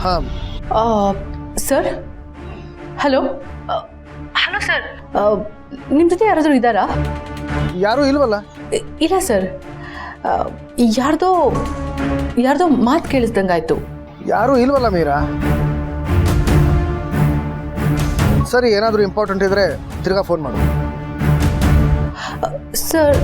ಹಾಂ sir hello hello sir ನಿಮ್ಮ ಜೊತೆ ಯಾರಾದರೂ ಇದ್ದಾರಾ? ಯಾರೂ ಇಲ್ವಲ್ಲ. ಇಲ್ಲ ಸರ್, ಯಾರ್ದೋ ಮಾತು ಕೇಳಿಸ್ದಂಗಾಯ್ತು. ಯಾರೂ ಇಲ್ವಲ್ಲ ಮೀರಾ. ಸರಿ, ಏನಾದರೂ ಇಂಪಾರ್ಟೆಂಟ್ ಇದ್ದರೆ ತಿರ್ಗಾ ಫೋನ್ ಮಾಡು. Sir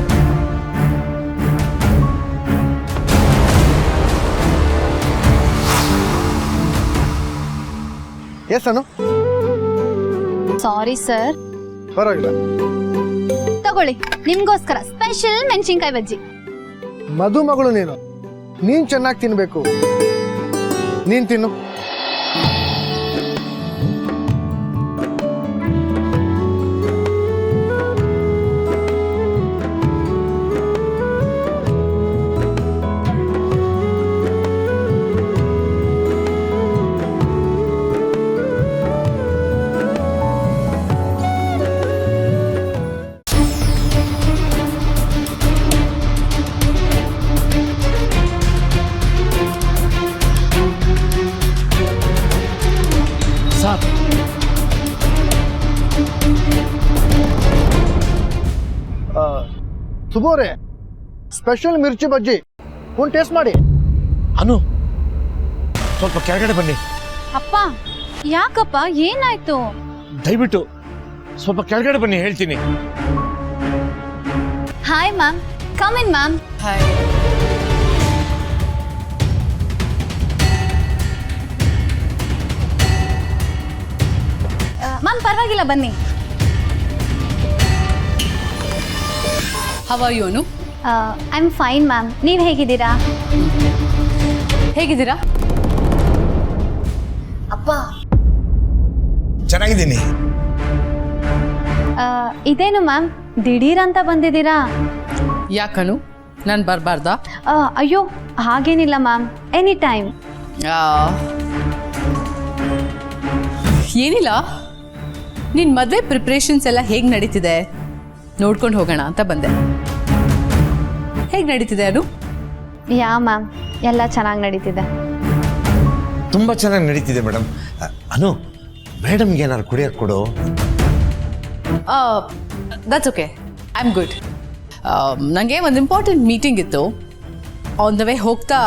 yes Anu. Sorry sir. ಪರವಾಗಿಲ್ಲ. ತಗೊಳ್ಳಿ, ನಿಮ್ಗೋಸ್ಕರ ಸ್ಪೆಷಲ್ ಮೆಣಸಿನ್ಕಾಯಿ ಬಜ್ಜಿ. ಮದುಮಗಳು ನೀನು ಚೆನ್ನಾಗಿ ತಿನ್ಬೇಕು. ನೀನು ತಿನ್ನು. ಸುಬೋರೆ, ಸ್ಪೆಷಲ್ ಮಿರ್ಚಿ ಬಜ್ಜಿ ಒಂದು ಟೇಸ್ಟ್ ಮಾಡಿ. ಅನು, ಸ್ವಲ್ಪ ಕೆಳಗಡೆ ಬನ್ನಿ. ಅಪ್ಪ, ಯಾಕಪ್ಪ, ಏನಾಯ್ತು? ದಯವಿಟ್ಟು ಸ್ವಲ್ಪ ಕೆಳಗಡೆ ಬನ್ನಿ, ಹೇಳ್ತೀನಿ. Hi ma'am, come in ma'am. Hi. Ma'am ಪರವಾಗಿಲ್ಲ, ಬನ್ನಿ. How are you Anu? I am fine ma'am. ನೀವು ಹೇಗಿದ್ದೀರಾ? ಹೇಗಿದ್ದೀರಾ? ಅಪ್ಪ, ಚೆನ್ನಾಗಿದ್ದೀನಿ. ಇದೇನು ಮ್ಯಾಮ್, ದಿಢೀರ್ ಅಂತ ಬಂದಿದ್ದೀರಾ? ಯಾಕನು, ನಾನು ಬರಬಾರ್ದಾ? ಅಯ್ಯೋ, ಹಾಗೇನಿಲ್ಲ ಮ್ಯಾಮ್, ಎನಿ ಟೈಮ್. ಏನಿಲ್ಲ, ನಿನ್ನ ಮದುವೆ ಪ್ರಿಪ್ರೇಷನ್ಸ್ ಎಲ್ಲ ಹೇಗೆ ನಡೀತಿದೆ ನೋಡ್ಕೊಂಡು ಹೋಗೋಣ ಅಂತ ಬಂದೆ. ಹೇಗೆ ನಡೀತಿದೆ ಅದು? ಯಾ ಮ್ಯಾಮ್, ಎಲ್ಲ ಚೆನ್ನಾಗಿ ನಡೀತಿದೆ. ತುಂಬ ಚೆನ್ನಾಗಿ ನಡೀತಿದೆ ಮೇಡಮ್. ಅನು, ಮೇಡಮ್ಗೆ ಏನಾದ್ರು ಕುಡಿಯೋಕೆ ಕೊಡು. That's okay, I am good. ನನಗೆ ಒಂದು ಇಂಪಾರ್ಟೆಂಟ್ ಮೀಟಿಂಗ್ ಇತ್ತು. ಆನ್ ದ ವೇ ಹೋಗ್ತಾ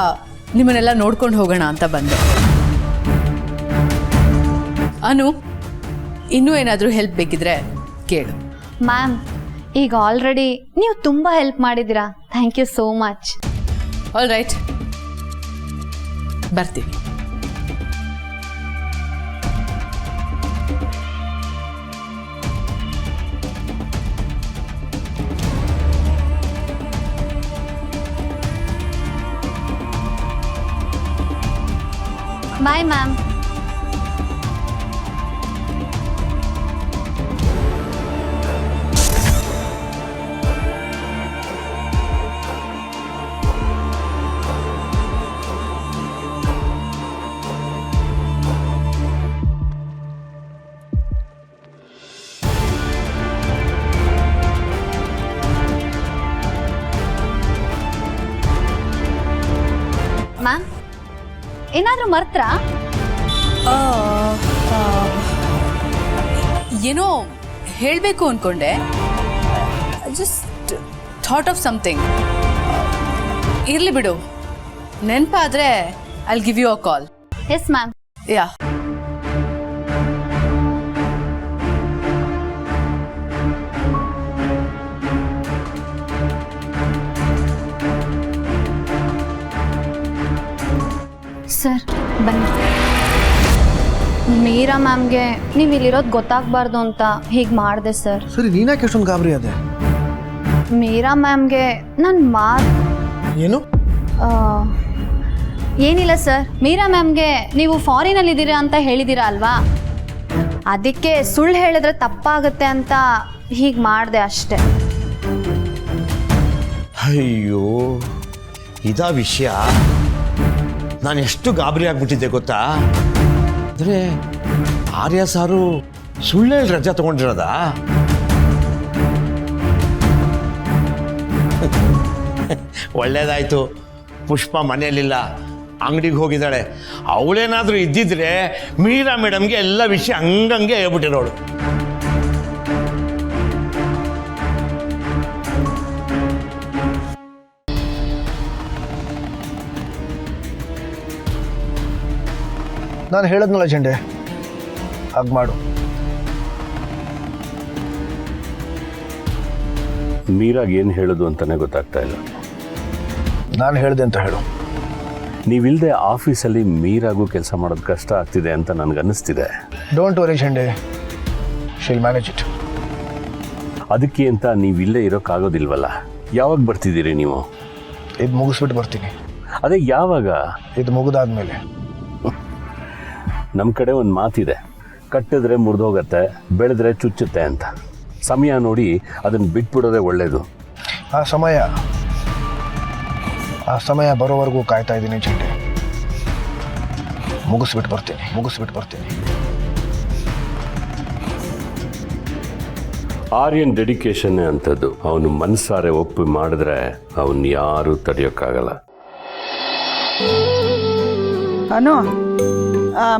ನಿಮ್ಮನ್ನೆಲ್ಲ ನೋಡ್ಕೊಂಡು ಹೋಗೋಣ ಅಂತ ಬಂದೆ. ಅನು, ಇನ್ನೂ ಏನಾದರೂ ಹೆಲ್ಪ್ ಬೇಕಿದ್ರೆ ಕೇಳು. ಮ್ಯಾಮ್, ಈಗ ಆಲ್ರೆಡಿ ನೀವು ತುಂಬ ಹೆಲ್ಪ್ ಮಾಡಿದ್ದೀರಾ. Thank you so much. All right, ಬರ್ತೀನಿ. Bye ma'am. ಮ್ಯಾಮ್, ಏನಾದರೂ ಮರ್ತ್ರಾ? ಏನೋ ಹೇಳಬೇಕು ಅಂದ್ಕೊಂಡೆ. Just thought of something. ಇರಲಿ ಬಿಡು, ನೆನಪಾದರೆ I will give you a call. Yes ma'am. Yeah. Sir, ಬನ್ನಿ. ಮೀರಾ ಮ್ಯಾಮ್ಗೆ ನೀವು ಇಲ್ಲಿರೋದು ಗೊತ್ತಾಗಬಾರ್ದು ಅಂತ ಹೀಗೆ ಮಾಡಿದೆ ಸರ್. ಸರಿ, ನೀನ್ಯಾಕೆ ಎಷ್ಟೊಂದು ಗಾಬರಿ ಅದೇ? ಮೀರಾ ಮ್ಯಾಮ್ಗೆ ನನ್ನ ಏನು? ಏನಿಲ್ಲ ಸರ್, ಮೀರಾ ಮ್ಯಾಮ್ಗೆ ನೀವು ಫಾರಿನಲ್ಲಿದ್ದೀರಾ ಅಂತ ಹೇಳಿದ್ದೀರಾ ಅಲ್ವಾ, ಅದಕ್ಕೆ ಸುಳ್ಳು ಹೇಳಿದ್ರೆ ತಪ್ಪಾಗುತ್ತೆ ಅಂತ ಹೀಗೆ ಮಾಡಿದೆ ಅಷ್ಟೆ. ಅಯ್ಯೋ, ಇದಾ ವಿಷಯ. ನಾನು ಎಷ್ಟು ಗಾಬರಿ ಆಗ್ಬಿಟ್ಟಿದ್ದೆ ಗೊತ್ತಾ? ಅಂದರೆ ಆರ್ಯ ಸಾರು ಸುಳ್ಳೇಳಿ ರಜಾ ತಗೊಂಡಿರೋದಾ? ಒಳ್ಳೇದಾಯ್ತು, ಪುಷ್ಪ ಮನೆಯಲ್ಲಿಲ್ಲ, ಅಂಗಡಿಗೆ ಹೋಗಿದ್ದಾಳೆ. ಅವಳೇನಾದರೂ ಇದ್ದಿದ್ರೆ ಮೀರಾ ಮೇಡಮ್ಗೆ ಎಲ್ಲ ವಿಷಯ ಹಂಗಂಗೆ ಹೇಳ್ಬಿಟ್ಟಿರೋಳು. ನಾನು ಹೇಳದ್ನಲ್ಲ ಜಂಡೆ, ಹಾಗೆ ಮಾಡು. ಮೀರಾಗೆ ಏನು ಹೇಳೋದು ಅಂತಲೇ ಗೊತ್ತಾಗ್ತಾ ಇಲ್ಲ. ನಾನು ಹೇಳಿದೆ ಅಂತ ಹೇಳು. ನೀವಿಲ್ಲದೆ ಆಫೀಸಲ್ಲಿ ಮೀರಾಗೂ ಕೆಲಸ ಮಾಡೋದು ಕಷ್ಟ ಆಗ್ತಿದೆ ಅಂತ ನನಗನ್ನಿಸ್ತಿದೆ. ಡೋಂಟ್ ವರಿ ಜಂಡೆ, ಶಿಲ್ ಮ್ಯಾನೇಜ್ ಇಟ್. ಅದಕ್ಕೆ ಅಂತ ನೀವಿಲ್ಲೇ ಇರೋಕ್ಕಾಗೋದಿಲ್ವಲ್ಲ. ಯಾವಾಗ ಬರ್ತಿದ್ದೀರಿ ನೀವು? ಇದು ಮುಗಿಸ್ಬಿಟ್ಟು ಬರ್ತೀನಿ. ಅದೇ ಯಾವಾಗ? ಇದು ಮುಗಿದಾದ್ಮೇಲೆ. ನಮ್ಮ ಕಡೆ ಒಂದು ಮಾತಿದೆ, ಕಟ್ಟಿದ್ರೆ ಮುರಿದೋಗತ್ತೆ, ಬೆಳೆದ್ರೆ ಚುಚ್ಚುತ್ತೆ ಅಂತ. ಸಮಯ ನೋಡಿ ಅದನ್ನು ಬಿಟ್ಬಿಡೋದೇ ಒಳ್ಳೆಯದು. ಆ ಸಮಯ ಬರೋವರೆಗೂ ಕಾಯ್ತಾ ಇದ್ದೀನಿ ಜಂಡೆ. ಮುಗಿಸ್ಬಿಟ್ಟು ಬರ್ತೀನಿ. ಆರ್ಯನ್ ಡೆಡಿಕೇಶನ್ನೇ ಅಂಥದ್ದು. ಅವನು ಮನಸ್ಸಾರೆ ಒಪ್ಪಿ ಮಾಡಿದ್ರೆ ಅವನು ಯಾರೂ ತಡೆಯೋಕ್ಕಾಗಲ್ಲ. ಅನು,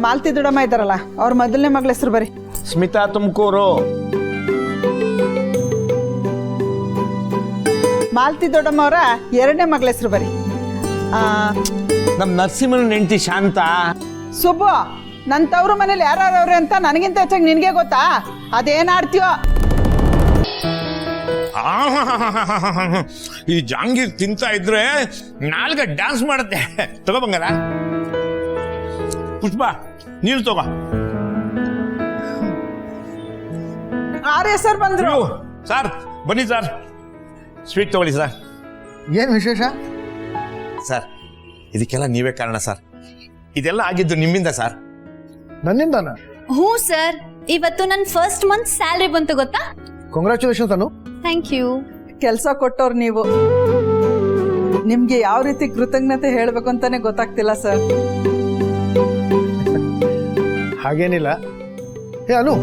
ಮಾಲ್ತಿ ದೊಡ್ಡಮ್ಮ ಇದ್ದಾರಲ್ಲ, ಅವ್ರ ಮೊದಲನೇ ಮಗಳ ಹೆಸರು ಬರೀ. ಸ್ಮಿತಾ ತುಮಕೂರು. ಮಾಲ್ತಿ ದೊಡ್ಡಮ್ಮ ಅವರ ಎರಡನೇ ಮಗಳ ಹೆಸರು ಬರೀ. ನಮ್ಮ ನರಸಿಂಹನ ಹೆಂಡತಿ ಶಾಂತ. ಸುಬ್ಬು, ನನ್ನ ತವ್ರ ಮನೇಲಿ ಯಾರ್ಯಾರವ್ರೆ ಅಂತ ನನಗಿಂತ ಹೆಚ್ಚಾಗಿ ನಿನಗೆ ಗೊತ್ತಾ? ಅದೇನಾಡ್ತೀಯೋ? ಈ ಜಾಂಗೀರ್ ತಿಂತಾ ಇದ್ರೆ ನಾಲ್ಗೆ ಡ್ಯಾನ್ಸ್ ಮಾಡುತ್ತೆ. ತಗೋ ಬಂಗಾರ. ಪುಷ್ಪ, ನೀರು ತಗೋ. ಆರ್ಯ ಸರ್ ಬಂದ್ರು. ಸರ್ ಬನ್ನಿ ಸರ್, ಸ್ವೀಟ್ ತಗೊಳ್ಳಿ ಸರ್. ಏನು ವಿಶೇಷ? ಸರ್ ಇದಕ್ಕೆಲ್ಲ ನೀವೇ ಕಾರಣ ಸರ್. ಇದೆಲ್ಲ ಆಗಿದ್ದು ನಿಮ್ಮಿಂದ ಸರ್. ನನ್ನಿಂದಾನ? ಹ್ಞೂ ಸರ್, ಇವತ್ತು ನನ್ನ ಫಸ್ಟ್ ಮಂತ್ ಸ್ಯಾಲ್ರಿ ಬಂತು ಗೊತ್ತಾ? ಕಂಗ್ರ್ಯಾಚುಲೇಷನ್ಸ್ ಅನು. Thank you. ಕೆಲಸ ಕೊಟ್ಟವ್ರು ನೀವು. ನಿಮ್ಗೆ ಯಾವ ರೀತಿ ಕೃತಜ್ಞತೆ ಹೇಳಬೇಕು ಅಂತಾನೆ ಗೊತ್ತಾಗ್ತಿಲ್ಲ ಸರ್. ಹಾಗೇನಿಲ್ಲ. ಏ ಅನು,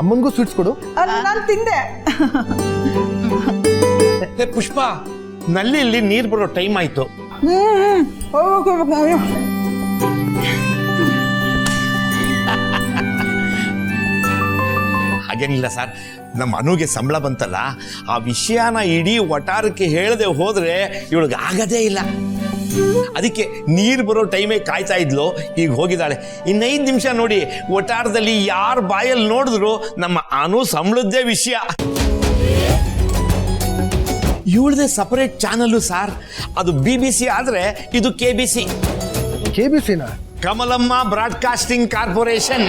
ಅಮ್ಮನಿಗೂ ಸ್ವೀಟ್ಸ್ ಕೊಡು. ನಾನು ತಿಂದೆ. ಪುಷ್ಪ, ನಲ್ಲಿ ನೀರು ಬರೋ ಟೈಮ್ ಆಯ್ತು. ಹೋಗ್ಬೇಕು. ಹಾಗೇನಿಲ್ಲ ಸರ್, ನಮ್ಮ ಅನುಗೆ ಸಂಬಳ ಬಂತಲ್ಲ, ಆ ವಿಷಯನ ಇಡೀ ವಟಾರಕ್ಕೆ ಹೇಳದೆ ಹೋದ್ರೆ ಇವಳಿಗೆ ಆಗದೇ ಇಲ್ಲ. ಅದಕ್ಕೆ ನೀರು ಬರೋ ಟೈಮೇ ಕಾಯ್ತಾ ಇದ್ಲು. ಈಗ ಹೋಗಿದ್ದಾಳೆ. 5 ನಿಮಿಷ ನೋಡಿ, ವಟಾರದಲ್ಲಿ ಯಾರ ಬಾಯಲ್ಲಿ ನೋಡಿದ್ರು ನಮ್ಮ ಅನು ಸಂಬಳದ್ದೇ ವಿಷಯ. ಇವಳದೇ ಸಪರೇಟ್ ಚಾನಲ್ಲು ಸರ್. ಅದು BBC ಆದರೆ ಇದು KBC. KBCನ? Kamalamma broadcasting corporation.